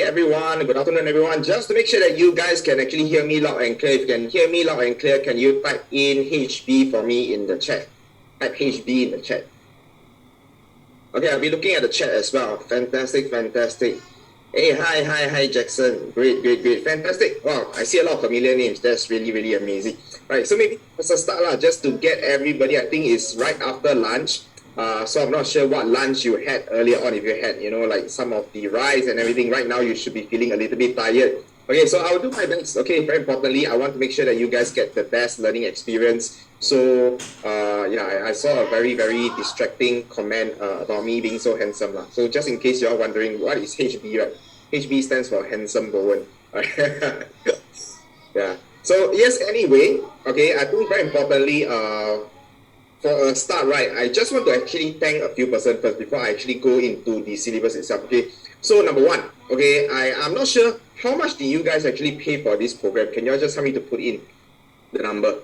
everyone. Good afternoon, everyone. Just to make sure that you guys can actually hear me loud and clear. If you can hear me loud and clear, can you type in HB for me in the chat? Type HB in the chat. Okay, I'll be looking at the chat as well. Fantastic, fantastic. Hey, hi, Jackson. Great. Fantastic. Wow, I see a lot of familiar names. That's really amazing. Right, so maybe as a start, just to get everybody, I think it's right after lunch. So I'm not sure what lunch you had earlier on. If you had, like some of the rice and everything, right now you should be feeling a little bit tired. Okay, so I'll do my best. Okay, very importantly, I want to make sure that you guys get the best learning experience. So, I saw a very distracting comment about me being so handsome. So just in case you're wondering, what is HB, right? HB stands for Handsome Bowen. Yeah. So, yes, anyway, okay, I think very importantly, for a start, right, I just want to actually thank a few persons first before I actually go into the syllabus itself, okay? So, number one, okay, I'm not sure how much do you guys actually pay for this program. Can you all just help me to put in the number?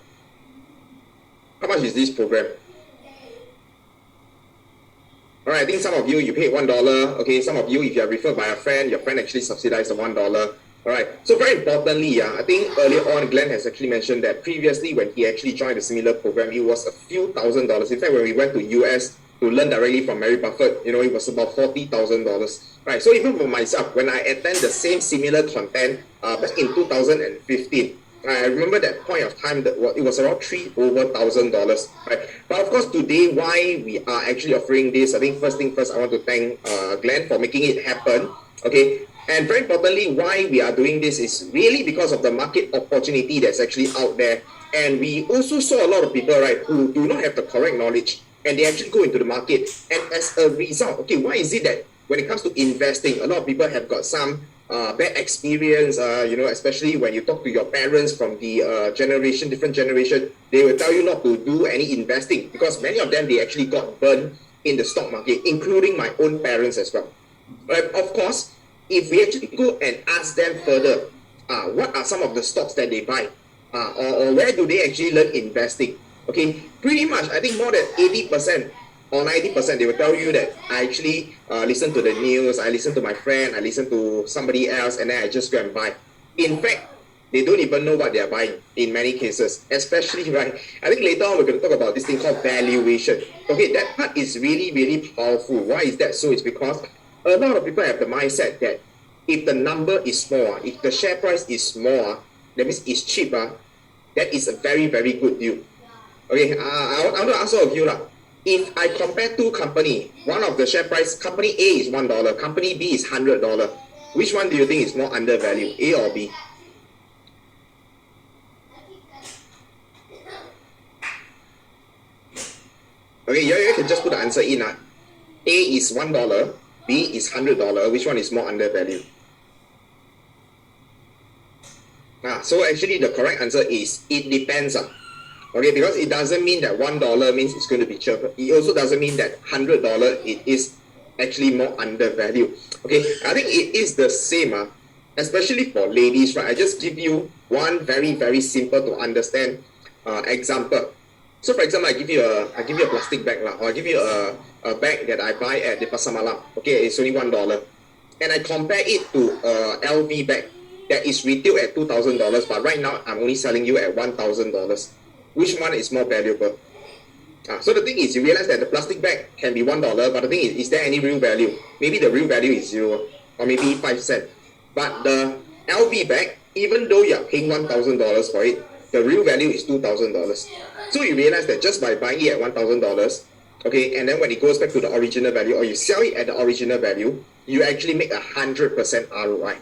How much is this program? All right, I think some of you paid $1. Okay, some of you, if you are referred by a friend, your friend actually subsidized the $1. All right, so very importantly, I think earlier on, Glenn has actually mentioned that previously when he actually joined a similar program, it was a few $1,000s. In fact, when we went to US to learn directly from Mary Buffett, it was about $40,000. Right, so even for myself, when I attend the same similar content back in 2015, I remember that point of time that it was around $3,000, right? But of course, today, why we are actually offering this, I think first thing first, I want to thank Glenn for making it happen, okay? And very importantly, why we are doing this is really because of the market opportunity that's actually out there. And we also saw a lot of people, right, who do not have the correct knowledge, and they actually go into the market. And as a result, okay, why is it that when it comes to investing, a lot of people have got some bad experience, especially when you talk to your parents from the different generation, they will tell you not to do any investing because many of them, they actually got burned in the stock market, including my own parents as well. But of course, if we actually go and ask them further, what are some of the stocks that they buy? Or where do they actually learn investing? Okay, pretty much, I think more than 80% or 90%, they will tell you that I actually listen to the news, I listen to my friend, I listen to somebody else, and then I just go and buy. In fact, they don't even know what they are buying in many cases, especially, right? I think later on we're going to talk about this thing called valuation. Okay, that part is really powerful. Why is that so? It's because a lot of people have the mindset that if the number is small, if the share price is small, that means it's cheap, that is a very good deal. Okay, I want to ask all of you, if I compare two companies, one of the share price, company A is $1, company B is $100, which one do you think is more undervalued, A or B? Okay, you can just put the answer in. A is $1, B is $100, which one is more undervalued? So actually the correct answer is, it depends. Okay, because it doesn't mean that $1 means it's going to be cheaper. It also doesn't mean that $100 it is actually more undervalued. Okay, I think it is the same, especially for ladies, right? I just give you one very simple to understand example. So for example, I give you a plastic bag, or I give you a bag that I buy at the Pasar Malam. Okay, it's only $1, and I compare it to a LV bag that is retailed at $2,000, but right now I'm only selling you at $1,000. Which one is more valuable? So the thing is, you realize that the plastic bag can be $1, but the thing is there any real value? Maybe the real value is 0, or maybe 5 cents. But the LV bag, even though you're paying $1,000 for it, the real value is $2,000. So you realize that just by buying it at $1,000, okay, and then when it goes back to the original value, or you sell it at the original value, you actually make 100% ROI.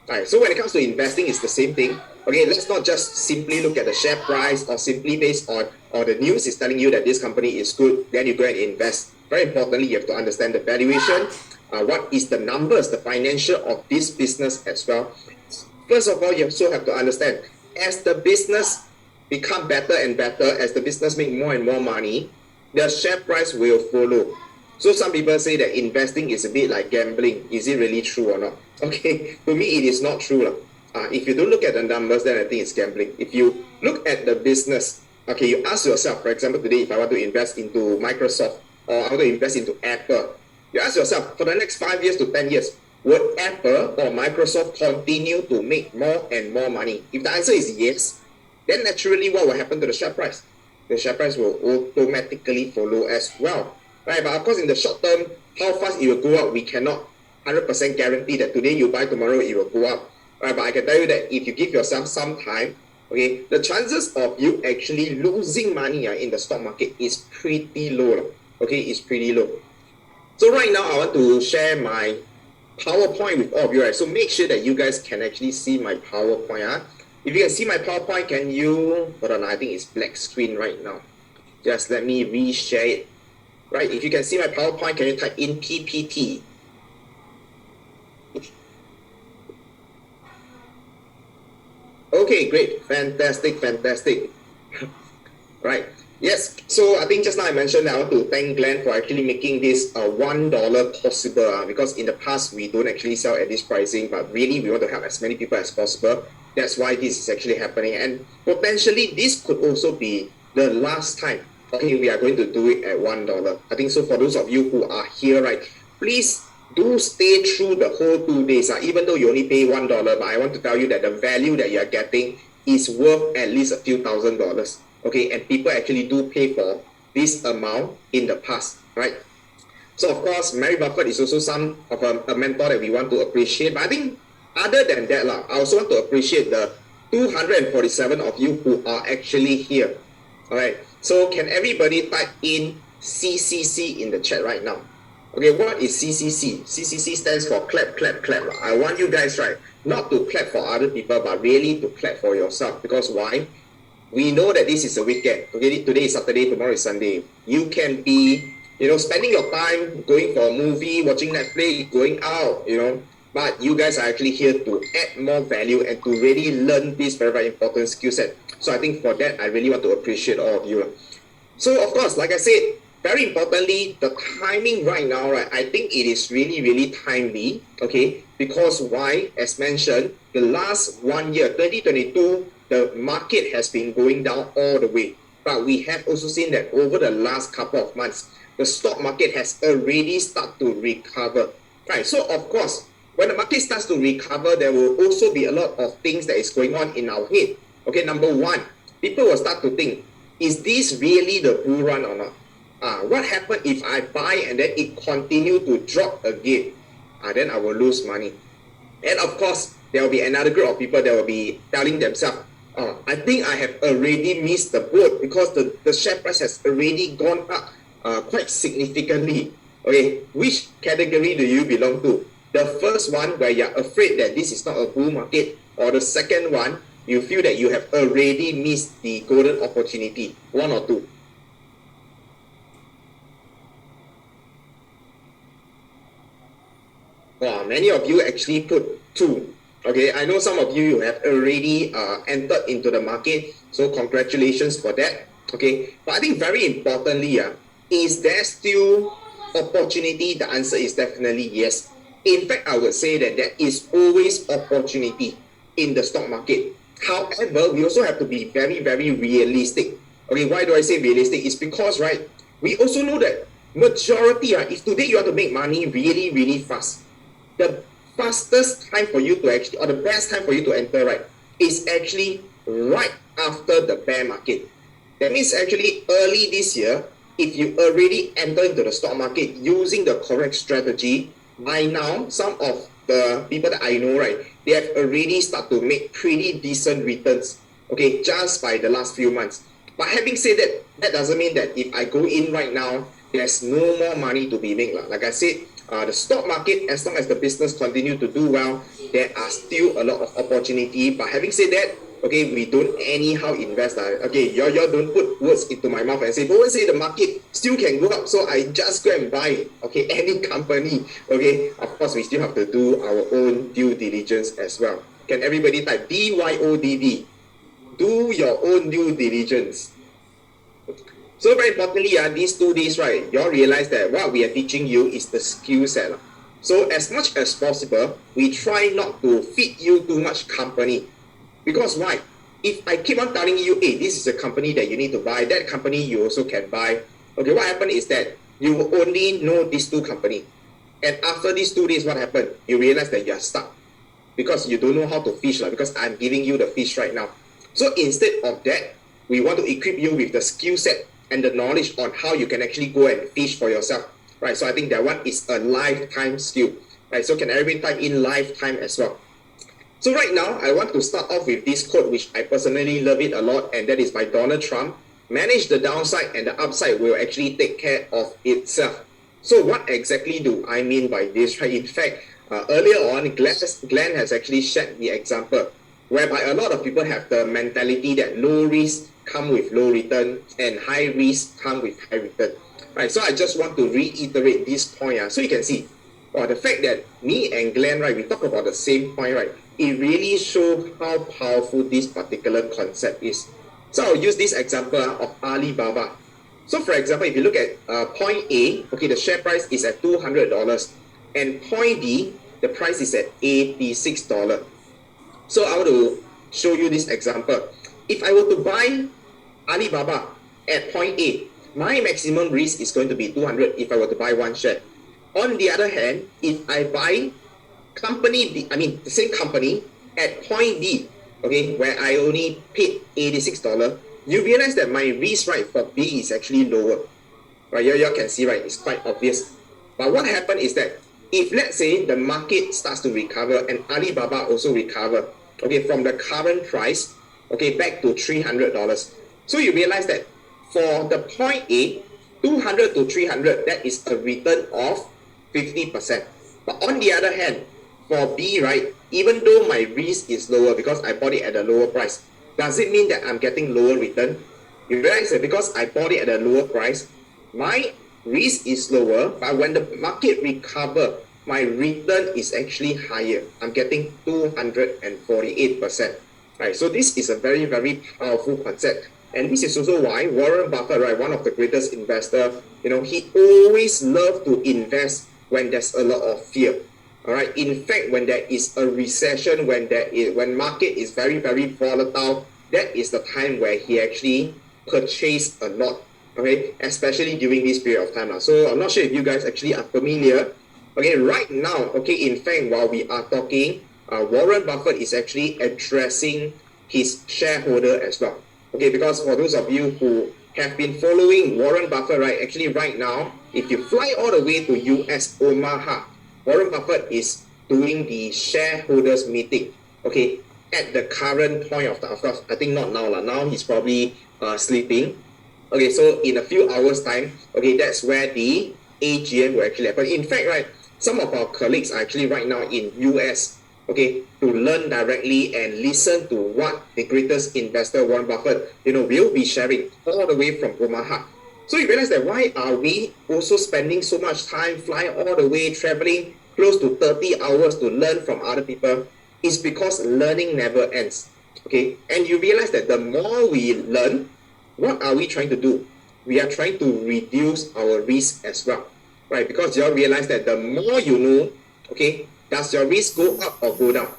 Alright, so when it comes to investing, it's the same thing. Okay, let's not just simply look at the share price or simply based on, or the news is telling you that this company is good, then you go and invest. Very importantly, you have to understand the valuation, what is the numbers, the financial of this business as well. First of all, you also have to understand, as the business become better and better, as the business make more and more money, the share price will follow. So some people say that investing is a bit like gambling. Is it really true or not? Okay, to me it is not true. If you don't look at the numbers, then I think it's gambling. If you look at the business, okay, you ask yourself, for example, today if I want to invest into Microsoft or I want to invest into Apple, you ask yourself, for the next 5 years to 10 years, would Apple or Microsoft continue to make more and more money? If the answer is yes, then naturally what will happen to the share price? The share price will automatically follow as well. Right? But of course, in the short term, how fast it will go up, we cannot 100% guarantee that today you buy, tomorrow it will go up. Right? But I can tell you that if you give yourself some time, okay, the chances of you actually losing money in the stock market is pretty low. Okay, it's pretty low. So right now, I want to share my PowerPoint with all of you. Right? So make sure that you guys can actually see my PowerPoint. If you can see my PowerPoint, can you... Hold on, I think it's black screen right now. Just let me reshare it. Right, if you can see my PowerPoint, can you type in PPT? Okay, great. Fantastic, fantastic. Right. Yes, so I think just now I mentioned that I want to thank Glenn for actually making this $1 possible because in the past we don't actually sell at this pricing, but really we want to help as many people as possible. That's why this is actually happening, and potentially this could also be the last time, okay, we are going to do it at $1. I think so for those of you who are here, right, please do stay through the whole 2 days, even though you only pay $1, but I want to tell you that the value that you are getting is worth at least a few $1,000s. Okay, and people actually do pay for this amount in the past, right? So of course, Mary Buffett is also some of a mentor that we want to appreciate. But I think other than that, I also want to appreciate the 247 of you who are actually here. All right, so can everybody type in CCC in the chat right now? Okay, what is CCC? CCC stands for clap, clap, clap. I want you guys, right, not to clap for other people, but really to clap for yourself. Because why? We know that this is a weekend. Okay, today is Saturday, tomorrow is Sunday. You can be, spending your time going for a movie, watching Netflix, going out, but you guys are actually here to add more value and to really learn this very, very important skill set. So I think for that, I really want to appreciate all of you. So of course, like I said, very importantly, the timing right now, right, I think it is really, really timely, okay? Because why? As mentioned, the last 1 year, 2022, the market has been going down all the way. But we have also seen that over the last couple of months, the stock market has already started to recover. Right? So of course, when the market starts to recover, there will also be a lot of things that is going on in our head. Okay, number one, people will start to think, is this really the bull run or not? What happens if I buy and then it continue to drop again? Then I will lose money. And of course, there will be another group of people that will be telling themselves, I think I have already missed the boat because the share price has already gone up quite significantly. Okay, which category do you belong to? The first one where you're afraid that this is not a bull market, or the second one, you feel that you have already missed the golden opportunity? One or two? Wow, many of you actually put two. Okay, I know some of you have already entered into the market, so congratulations for that. Okay, but I think very importantly, is there still opportunity? The answer is definitely yes. In fact, I would say that there is always opportunity in the stock market. However, we also have to be very, very realistic. Okay, why do I say realistic? It's because, right, we also know that majority, if today you want to make money really, really fast, the fastest time for you to actually, or the best time for you to enter, right, is actually right after the bear market. That means actually early this year, if you already enter into the stock market using the correct strategy, by now, some of the people that I know, right, they have already started to make pretty decent returns, okay, just by the last few months. But having said that, that doesn't mean that if I go in right now, there's no more money to be made. Like I said, the stock market, as long as the business continue to do well, there are still a lot of opportunity. But having said that, okay, we don't anyhow invest. Okay, y'all don't put words into my mouth and say, but say the market still can go up, so I just go and buy, okay, any company. Okay, of course, we still have to do our own due diligence as well. Can everybody type DYODD? Do your own due diligence. So very importantly, these 2 days, right, you all realize that what we are teaching you is the skill set. So as much as possible, we try not to feed you too much company. Because why? If I keep on telling you, hey, this is a company that you need to buy, that company you also can buy. Okay, what happens is that you will only know these two companies. And after these 2 days, what happened? You realize that you are stuck because you don't know how to fish, because I'm giving you the fish right now. So instead of that, we want to equip you with the skill set and the knowledge on how you can actually go and fish for yourself, right? So I think that one is a lifetime skill, right? So can everyone type in lifetime as well? So right now, I want to start off with this quote, which I personally love it a lot, and that is by Donald Trump. Manage the downside and the upside will actually take care of itself. So what exactly do I mean by this, right? In fact, earlier on, Glenn has actually shared the example whereby a lot of people have the mentality that low risk come with low return and high risk come with high return. Right, so I just want to reiterate this point. So you can see, the fact that me and Glenn, right, we talk about the same point, right, it really shows how powerful this particular concept is. So I'll use this example of Alibaba. So for example, if you look at point A, okay, the share price is at $200, and point B, the price is at $86. So I want to show you this example. If I were to buy Alibaba at point A, my maximum risk is going to be 200 if I were to buy one share. On the other hand, if I buy the same company at point B, okay, where I only paid $86, you realize that my risk, right, for B is actually lower. Right, you can see, right, it's quite obvious. But what happened is that if, let's say, the market starts to recover and Alibaba also recover, okay, from the current price, okay, back to $300. So you realize that for the point A, 200 to 300, that is a return of 50%. But on the other hand, for B, right, even though my risk is lower because I bought it at a lower price, does it mean that I'm getting lower return? You realize that because I bought it at a lower price, my risk is lower, but when the market recover, my return is actually higher. I'm getting 248%. Right, so this is a very, very powerful concept. And this is also why Warren Buffett, right, one of the greatest investors, he always loves to invest when there's a lot of fear. All right. In fact, when there is a recession, when market is very, very volatile, that is the time where he actually purchased a lot. Okay, especially during this period of time. So I'm not sure if you guys actually are familiar. Okay, right now, okay, in fact, while we are talking, Warren Buffett is actually addressing his shareholder as well. Okay, because for those of you who have been following Warren Buffett, right, actually right now, if you fly all the way to US Omaha, Warren Buffett is doing the shareholders meeting, okay, at the current point of time. Of course, I think not now. Now he's probably sleeping. Okay, so in a few hours' time, okay, that's where the AGM will actually happen. In fact, right, some of our colleagues are actually right now in US, okay, to learn directly and listen to what the greatest investor, Warren Buffett, will be sharing all the way from Omaha. So you realize that why are we also spending so much time flying all the way, traveling close to 30 hours to learn from other people? It's because learning never ends, okay? And you realize that the more we learn, what are we trying to do? We are trying to reduce our risk as well, right? Because you all realize that the more you know, okay, does your risk go up or go down?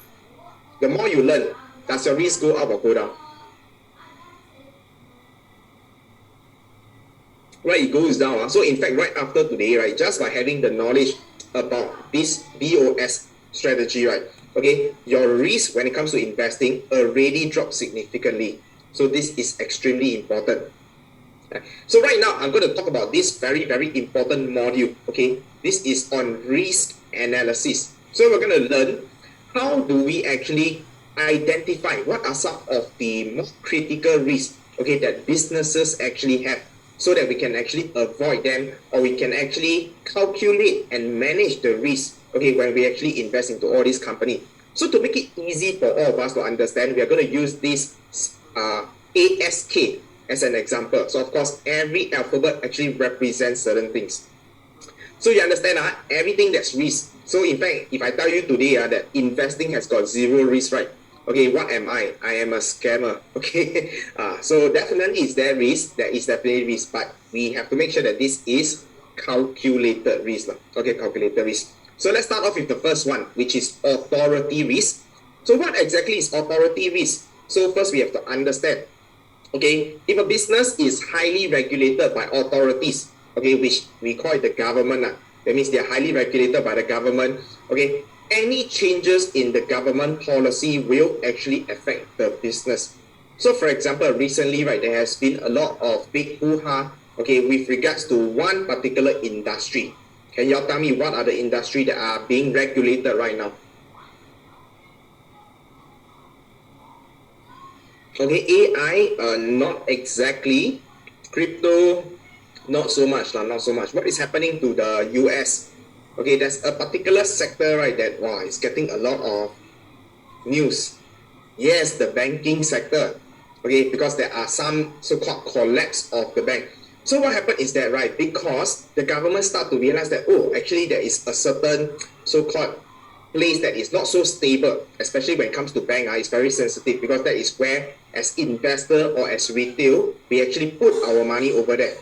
The more you learn, does your risk go up or go down? Right, it goes down. So in fact, right after today, right, just by having the knowledge about this BOS strategy, right, okay, your risk when it comes to investing already dropped significantly. So this is extremely important. So right now, I'm going to talk about this very, very important module, okay? This is on risk analysis. So we're going to learn how do we actually identify what are some of the most critical risks, okay, that businesses actually have, so that we can actually avoid them, or we can actually calculate and manage the risk, okay, when we actually invest into all these companies. So to make it easy for all of us to understand, we are going to use this ASK as an example. So of course, every alphabet actually represents certain things. So you understand everything that's risk. So in fact, if I tell you today that investing has got zero risk, right? Okay, what am I? I am a scammer. Okay, so definitely is there risk. There is definitely risk, but we have to make sure that this is calculated risk. Okay, calculated risk. So let's start off with the first one, which is authority risk. So what exactly is authority risk? So first we have to understand, okay, if a business is highly regulated by authorities, okay, which we call it the government, That means they are highly regulated by the government. Okay, any changes in the government policy will actually affect the business. So for example, recently, right, there has been a lot of big hoo-ha, okay, with regards to one particular industry. Can y'all tell me what are the industry that are being regulated right now? Okay, AI, not exactly. Crypto, not so much, not so much. What is happening to the US? Okay, there's a particular sector, right, that wow, is getting a lot of news. Yes, the banking sector. Okay, because there are some so-called collapse of the bank. So what happened is that, right, because the government start to realize that, oh, actually there is a certain so-called place that is not so stable, especially when it comes to bank, it's very sensitive because that is where as investor or as retail, we actually put our money over there.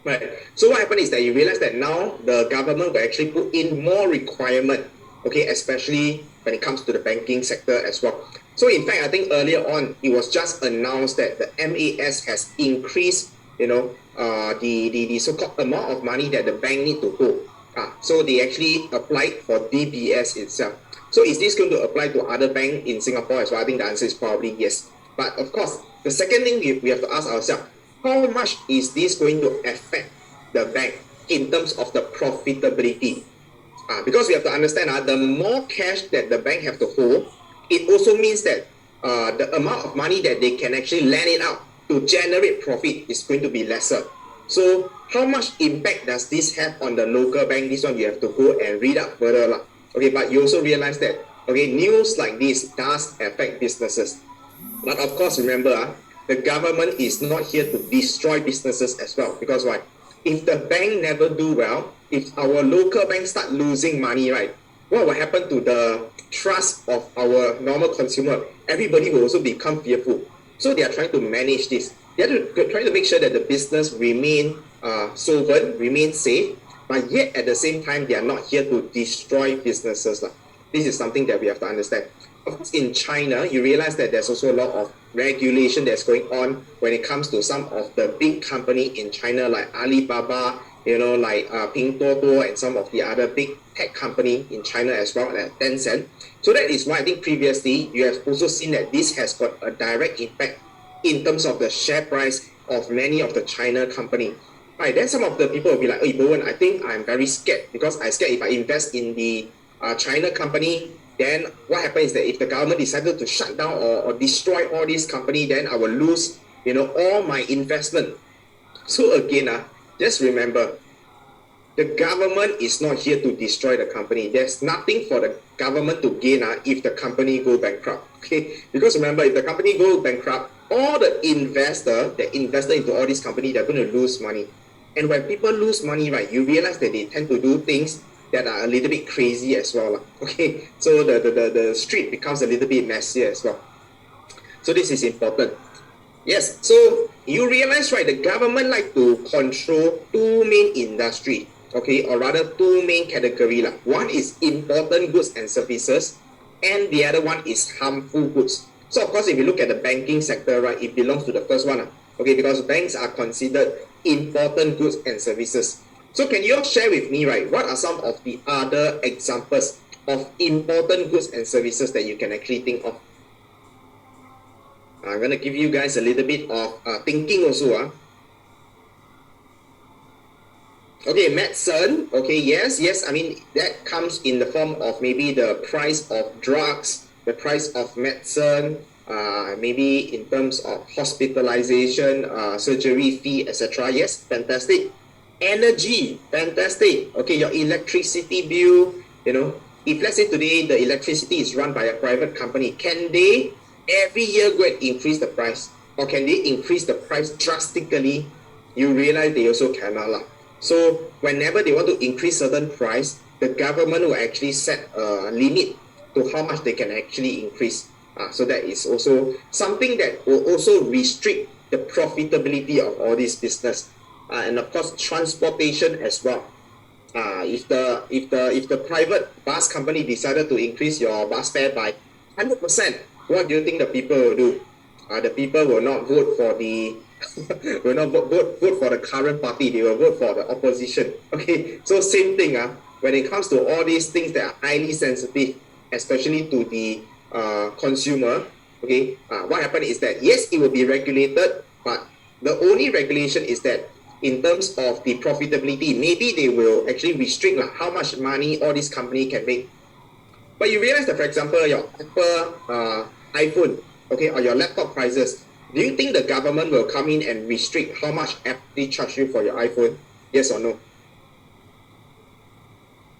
Right. So what happened is that you realize that now the government will actually put in more requirement, okay, especially when it comes to the banking sector as well. So in fact, I think earlier on, it was just announced that the MAS has increased, the so-called amount of money that the bank need to hold. So they actually applied for DBS itself. So is this going to apply to other banks in Singapore as well? I think the answer is probably yes. But of course, the second thing we have to ask ourselves, how much is this going to affect the bank in terms of the profitability? Because we have to understand the more cash that the bank have to hold, it also means that the amount of money that they can actually lend it out to generate profit is going to be lesser. So how much impact does this have on the local bank? This one you have to go and read up further. Okay, but you also realize that, okay, news like this does affect businesses. But of course, remember, the government is not here to destroy businesses as well. Because why? If the bank never do well, if our local bank start losing money, right, what will happen to the trust of our normal consumer? Everybody will also become fearful. So they are trying to manage this. They are trying to make sure that the business remain solvent, remain safe, but yet at the same time, they are not here to destroy businesses. This is something that we have to understand. Of course, in China, you realize that there's also a lot of regulation that's going on when it comes to some of the big company in China, like Alibaba, like Pinduoduo and some of the other big tech company in China as well, like Tencent. So that is why I think previously you have also seen that this has got a direct impact in terms of the share price of many of the China company. Right, then some of the people will be like, hey, Bowen, I think I'm very scared because I'm scared if I invest in the China company, then what happens is that if the government decided to shut down or destroy all these company, then I will lose, all my investment. So again, just remember, the government is not here to destroy the company. There's nothing for the government to gain if the company go bankrupt. Okay, because remember, if the company go bankrupt, all the investor that invested into all these companies, they're going to lose money. And when people lose money, right, you realize that they tend to do things that are a little bit crazy as well. Okay, so the street becomes a little bit messier as well. So this is important. Yes, so you realize, right, the government like to control two main industry, okay, or rather two main category. One is important goods and services, and the other one is harmful goods. So of course, if you look at the banking sector, right, it belongs to the first one, okay, because banks are considered important goods and services. So can you all share with me, right, what are some of the other examples of important goods and services that you can actually think of? I'm going to give you guys a little bit of thinking also. Okay, medicine. Okay, yes. I mean, that comes in the form of maybe the price of drugs, the price of medicine, maybe in terms of hospitalization, surgery fee, etc. Yes, fantastic. Energy, fantastic. Okay, your electricity bill, if let's say today the electricity is run by a private company, can they every year go and increase the price? Or can they increase the price drastically? You realize they also cannot. So whenever they want to increase certain price, the government will actually set a limit to how much they can actually increase. So that is also something that will also restrict the profitability of all this business. And of course, transportation as well. If the private bus company decided to increase your bus fare by 100%, what do you think the people will do? The people will not vote for the will not vote for the current party. They will vote for the opposition. Okay, so same thing. when it comes to all these things that are highly sensitive, especially to the consumer, okay, what happened is that yes, it will be regulated, but the only regulation is that in terms of the profitability, maybe they will actually restrict how much money all these companies can make. But you realize that, for example, your Apple iPhone, okay, or your laptop prices, do you think the government will come in and restrict how much Apple charge you for your iPhone? Yes or no?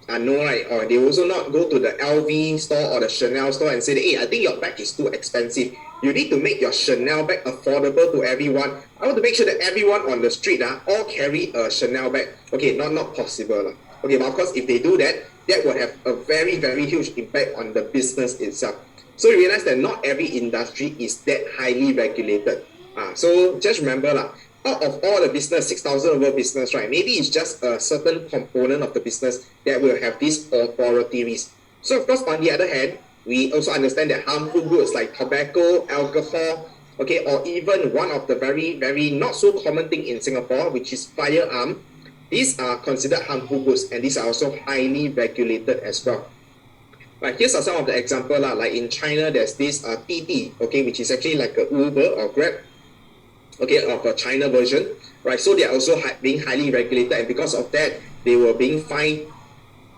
No, right? Or they also not go to the LV store or the Chanel store and say, hey, I think your bag is too expensive. You need to make your Chanel bag affordable to everyone. I want to make sure that everyone on the street all carry a Chanel bag. Okay, not possible. Okay, but of course, if they do that, that will have a very, very huge impact on the business itself. So you realize that not every industry is that highly regulated. So just remember, out of all the business, 6,000 over business, right? Maybe it's just a certain component of the business that will have this authority risk. So of course, on the other hand, we also understand that harmful goods like tobacco, alcohol, okay, or even one of the very, very not so common thing in Singapore, which is firearm, these are considered harmful goods, and these are also highly regulated as well. Right, here's some of the examples. Like in China, there's this Didi, okay, which is actually like a Uber or Grab, okay, of a China version, right? So they are also being highly regulated, and because of that, they were being fined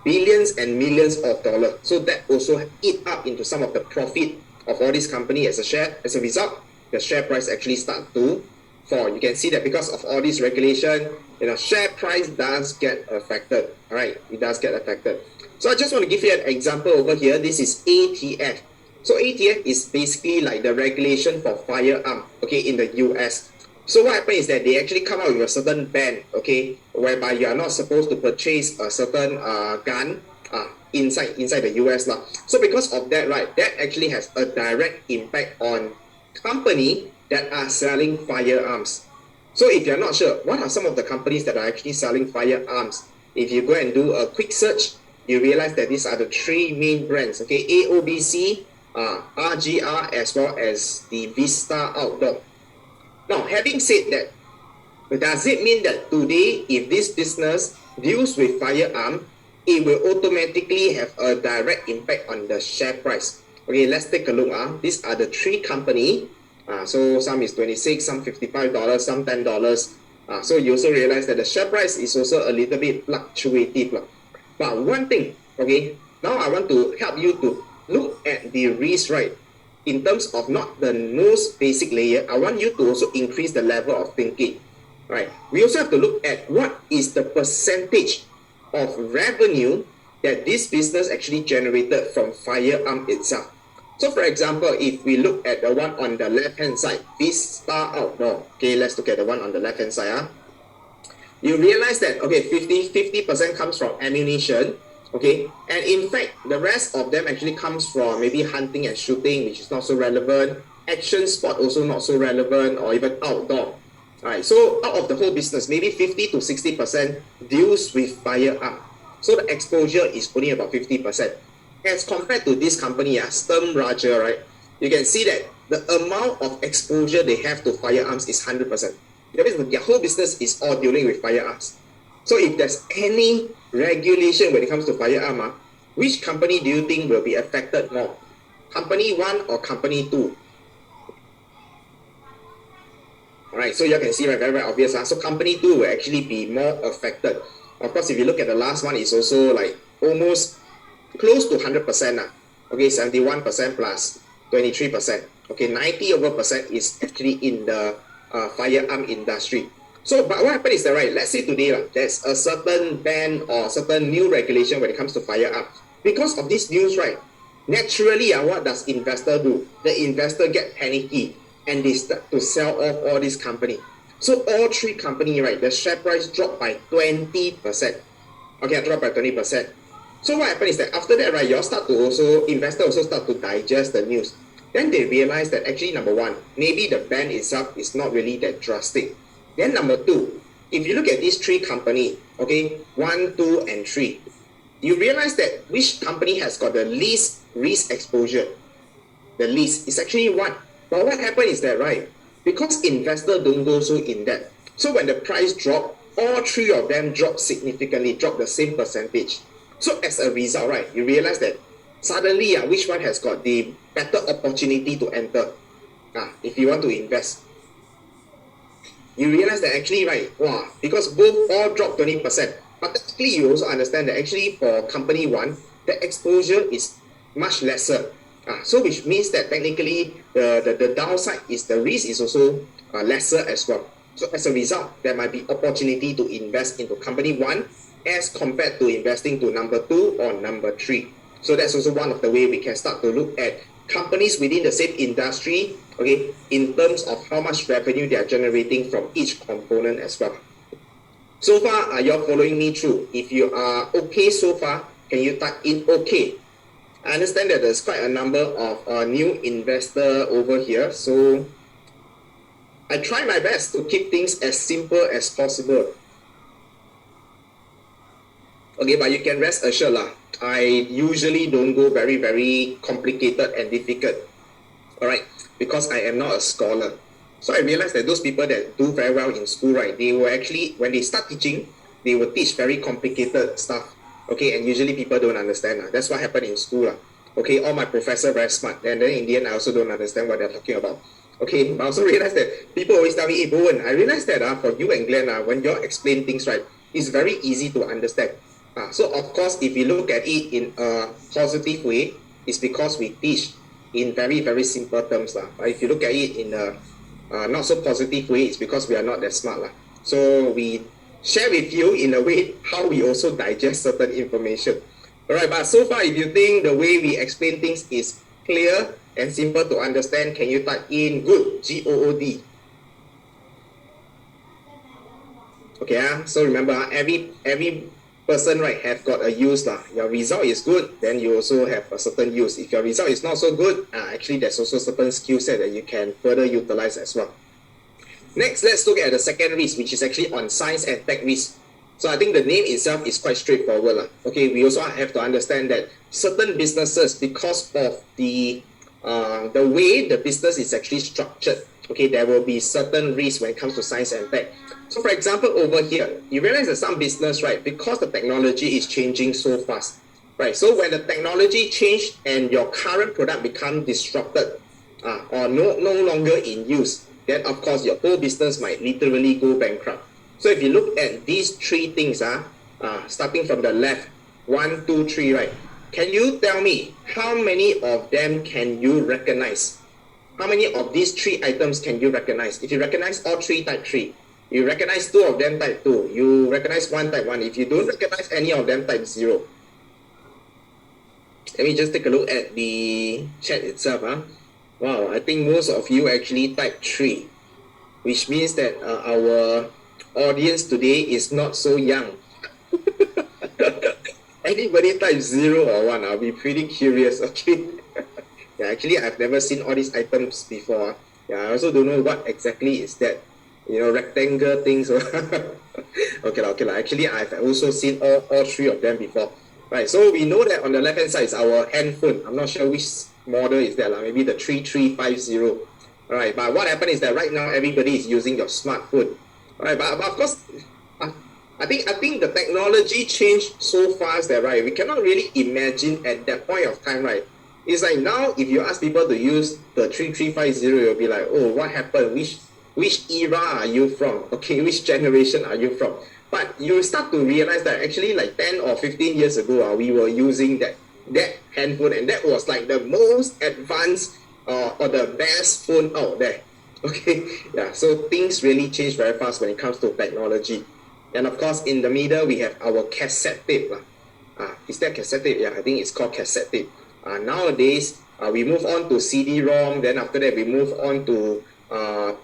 billions and millions of dollars. So that also eat up into some of the profit of all these companies as a share. As a result, the share price actually start to fall. You can see that because of all this regulation, share price does get affected. All right, it does get affected. So I just want to give you an example over here. This is ATF. So ATF is basically like the regulation for firearm, okay, in the US. So what happens is that they actually come out with a certain ban, okay, whereby you are not supposed to purchase a certain gun inside the US lah. So because of that, right, that actually has a direct impact on company that are selling firearms. So if you're not sure, what are some of the companies that are actually selling firearms? If you go and do a quick search, you realize that these are the three main brands, okay, AOBC, RGR, as well as the Vista Outdoor. Now, having said that, does it mean that today, if this business deals with firearm, it will automatically have a direct impact on the share price? Okay, let's take a look. These are the three companies. So some is 26, some $55, some $10. So you also realize that the share price is also a little bit fluctuative. But one thing, okay, now I want to help you to look at the risk, right? In terms of not the most basic layer, I want you to also increase the level of thinking, right? We also have to look at what is the percentage of revenue that this business actually generated from firearm itself. So for example, if we look at the one on the left-hand side, Vista Outdoor, okay, let's look at the one on the left-hand side. You realize that, okay, 50% comes from ammunition, okay, and in fact, the rest of them actually comes from maybe hunting and shooting, which is not so relevant, action sport also not so relevant, or even outdoor. All right, so out of the whole business, maybe 50 to 60% deals with firearm. So the exposure is only about 50%. As compared to this company, Sturm Raja, right, you can see that the amount of exposure they have to firearms is 100%. That means their whole business is all dealing with firearms. So if there's any regulation when it comes to firearm, which company do you think will be affected more? Company 1 or company 2? Alright, so you can see, right, very, very obvious. So company 2 will actually be more affected. Of course, if you look at the last one, it's also like almost close to 100%. Okay, 71% plus 23%. Okay, 90 over percent is actually in the firearm industry. So, but what happens is that, right, let's say today, there's a certain ban or certain new regulation when it comes to firearm. Because of this news, right, naturally, what does investor do? The investor get panicky and they start to sell off all these companies. So all three companies, right, the share price dropped by 20%. Okay, dropped by 20%. So what happens is that after that, right, investors also start to digest the news. Then they realize that actually, number one, maybe the ban itself is not really that drastic. Then number two, if you look at these three companies, okay, 1, 2, and 3, you realize that which company has got the least risk exposure? The least is actually 1. But what happened is that, right, because investors don't go so in depth, so when the price dropped, all three of them dropped significantly, dropped the same percentage. So as a result, right, you realize that suddenly which one has got the better opportunity to enter if you want to invest. You realize that actually, right, wow, because both all dropped 20%, but technically you also understand that actually for company one, the exposure is much lesser. So which means that technically the downside is the risk is also lesser as well. So as a result, there might be opportunity to invest into company one as compared to investing to number two or number three. So that's also one of the way we can start to look at companies within the same industry, okay, in terms of how much revenue they are generating from each component as well. So far, are you all following me through? If you are okay so far, can you type in okay? I understand that there's quite a number of new investor over here, so I try my best to keep things as simple as possible. Okay, but you can rest assured lah, I usually don't go very, very complicated and difficult. All right, because I am not a scholar. So I realized that those people that do very well in school, right, they will actually, when they start teaching, they will teach very complicated stuff. Okay, and usually people don't understand. That's what happened in school. Okay, all my professors very smart. And then in the end, I also don't understand what they're talking about. Okay, but I also realized that people always tell me, hey, Bowen, I realized that for you and Glenn, when you explain things, right, it's very easy to understand. So of course, if you look at it in a positive way, it's because we teach in very, very simple terms. But if you look at it in a not so positive way, it's because we are not that smart. So we share with you in a way how we also digest certain information. Alright, but so far if you think the way we explain things is clear and simple to understand, can you type in good, G-O-O-D? Okay, so remember every person, right, have got a use. Your result is good, then you also have a certain use. If your result is not so good, actually there's also certain skill set that you can further utilize as well. Next, let's look at the second risk, which is actually on science and tech risk. So I think the name itself is quite straightforward. Okay, we also have to understand that certain businesses, because of the way the business is actually structured, okay, there will be certain risks when it comes to science and tech. So for example, over here, you realize that some business, right, because the technology is changing so fast, right? So when the technology change and your current product become disrupted or no longer in use, then of course your whole business might literally go bankrupt. So if you look at these three things, starting from the left, 1, 2, 3, right? Can you tell me how many of them can you recognize? How many of these three items can you recognize? If you recognize all three, type 3. You recognize 2 of them, type 2. You recognize 1, type 1. If you don't recognize any of them, type 0. Let me just take a look at the chat itself. Wow, I think most of you actually type 3, which means that our audience today is not so young. Anybody type 0 or 1, I'll be pretty curious, okay? Yeah, actually, I've never seen all these items before. Yeah, I also don't know what exactly is that. Rectangle things. Okay. Actually, I've also seen all three of them before. Right, so we know that on the left-hand side is our handphone. I'm not sure which model is that. Maybe the 3350. All right, but what happened is that right now, everybody is using your smartphone. All right, but of course, I think the technology changed so fast that, right, we cannot really imagine at that point of time, right? It's like now, if you ask people to use the 3350, you'll be like, oh, what happened? Which era are you from? Okay, which generation are you from? But you start to realize that actually like 10 or 15 years ago, we were using that handphone, and that was like the most advanced or the best phone out there. Okay, yeah, so things really change very fast when it comes to technology. And of course, in the middle, we have our cassette tape. Is that cassette tape? Yeah, I think it's called cassette tape. Nowadays, we move on to CD-ROM, then after that, we move on to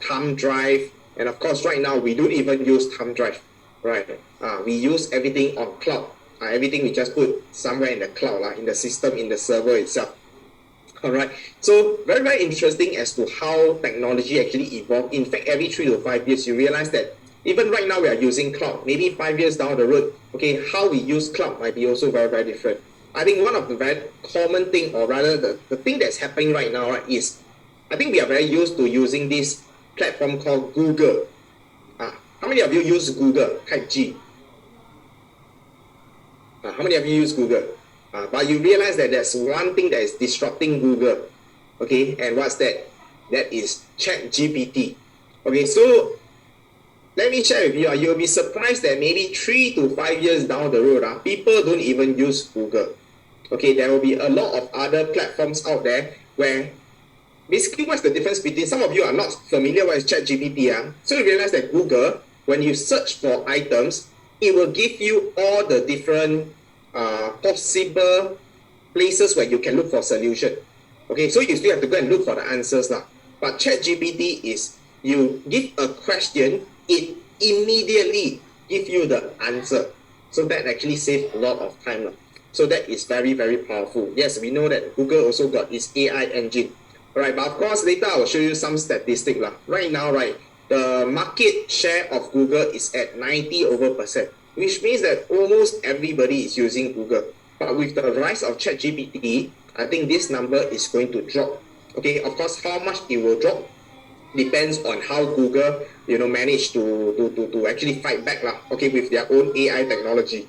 thumb drive, and of course right now we don't even use thumb drive, right? We use everything on cloud. Everything we just put somewhere in the cloud, in the system, in the server itself. All right, so very, very interesting as to how technology actually evolved. In fact, every 3 to 5 years you realize that even right now we are using cloud. Maybe 5 years down the road, okay, how we use cloud might be also very, very different. I think one of the very common thing, or rather the thing that's happening right now, right, is I think we are very used to using this platform called Google. How many of you use Google? Type G. How many of you use Google? But you realize that there's one thing that is disrupting Google. Okay, and what's that? That is ChatGPT. Okay, so let me share with you. You'll be surprised that maybe 3 to 5 years down the road, people don't even use Google. Okay, there will be a lot of other platforms out there where basically what's the difference between, some of you are not familiar with ChatGPT. So you realize that Google, when you search for items, it will give you all the different possible places where you can look for solution. Okay, so you still have to go and look for the answers now. But ChatGPT is, you give a question, it immediately give you the answer. So that actually saves a lot of time. So that is very, very powerful. Yes, we know that Google also got its AI engine. Alright, but of course later I will show you some statistics. Right now, right, the market share of Google is at 90%, which means that almost everybody is using Google. But with the rise of ChatGPT, I think this number is going to drop. Okay, of course, how much it will drop depends on how Google, manage to actually fight back, okay, with their own AI technology.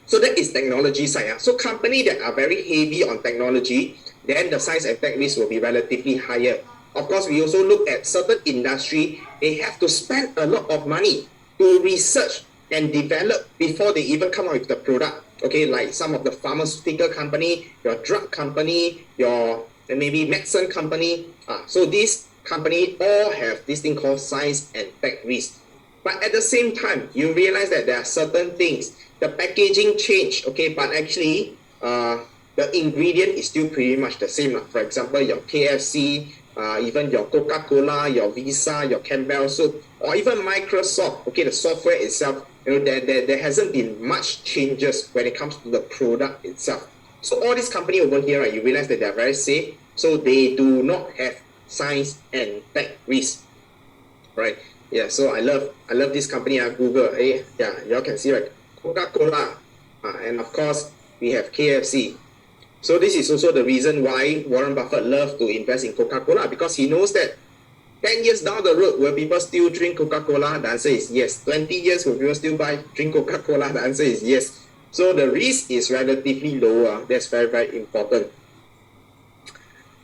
So that is technology side. So companies that are very heavy on technology, then the science and tech risk will be relatively higher. Of course, we also look at certain industry, they have to spend a lot of money to research and develop before they even come out with the product. Okay, like some of the pharmaceutical company, your drug company, your maybe medicine company. So these companies all have this thing called science and tech risk. But at the same time, you realize that there are certain things, the packaging change, okay, but actually the ingredient is still pretty much the same. For example, your KFC, even your Coca-Cola, your Visa, your Campbell Soup, or even Microsoft, okay, the software itself, there hasn't been much changes when it comes to the product itself. So all these companies over here, right, you realize that they're very safe, so they do not have science and tech risk, right? Yeah, so I love this company, Google. Yeah, y'all can see, right? Coca-Cola, and of course we have KFC. So this is also the reason why Warren Buffett loves to invest in Coca-Cola, because he knows that 10 years down the road, will people still drink Coca-Cola? The answer is yes. 20 years, will people still drink Coca-Cola? The answer is yes. So the risk is relatively lower. That's very, very important.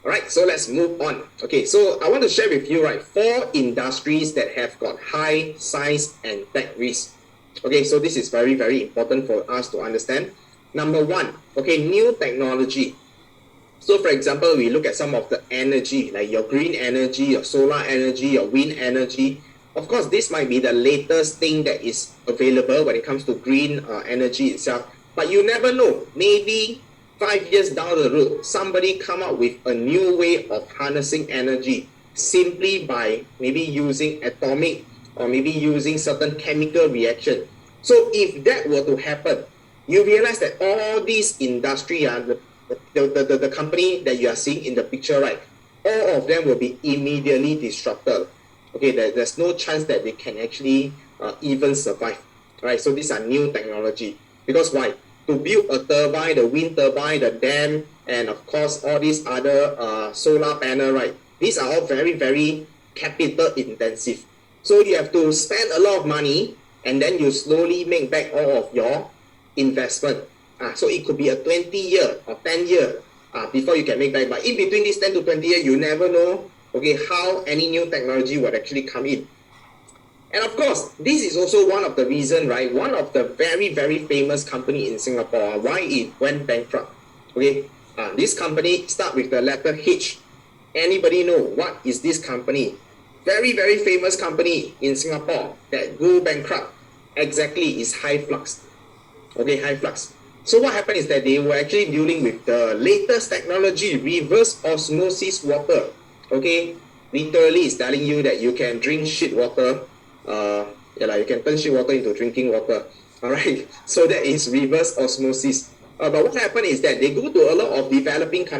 All right, so let's move on. Okay, so I want to share with you, right, 4 industries that have got high science and tech risk. Okay, so this is very, very important for us to understand. Number 1, okay, new technology. So for example, we look at some of the energy, like your green energy, your solar energy, your wind energy. Of course, this might be the latest thing that is available when it comes to green energy itself. But you never know. Maybe 5 years down the road, somebody come up with a new way of harnessing energy simply by maybe using atomic or maybe using certain chemical reaction. So if that were to happen, you realize that all these industry, the company that you are seeing in the picture, right, all of them will be immediately disrupted. Okay, there's no chance that they can actually even survive. Right, so these are new technology. Because why? To build a turbine, the wind turbine, the dam, and of course all these other solar panel, right? These are all very, very capital intensive. So you have to spend a lot of money, and then you slowly make back all of your investment. So it could be a 20-year or 10-year before you can make back. But in between this 10 to 20 years, you never know, okay, how any new technology would actually come in. And of course, this is also one of the reasons, right? One of the very, very famous company in Singapore, why it went bankrupt. Okay, this company start with the letter H. Anybody know what is this company? Very, very famous company in Singapore that go bankrupt. Exactly, is HyFlux. Okay, HyFlux. So what happened is that they were actually dealing with the latest technology, reverse osmosis water. Okay, literally it's telling you that you can drink shit water. You can turn shit water into drinking water. Alright, so that is reverse osmosis. But what happened is that they go to a lot of developing countries.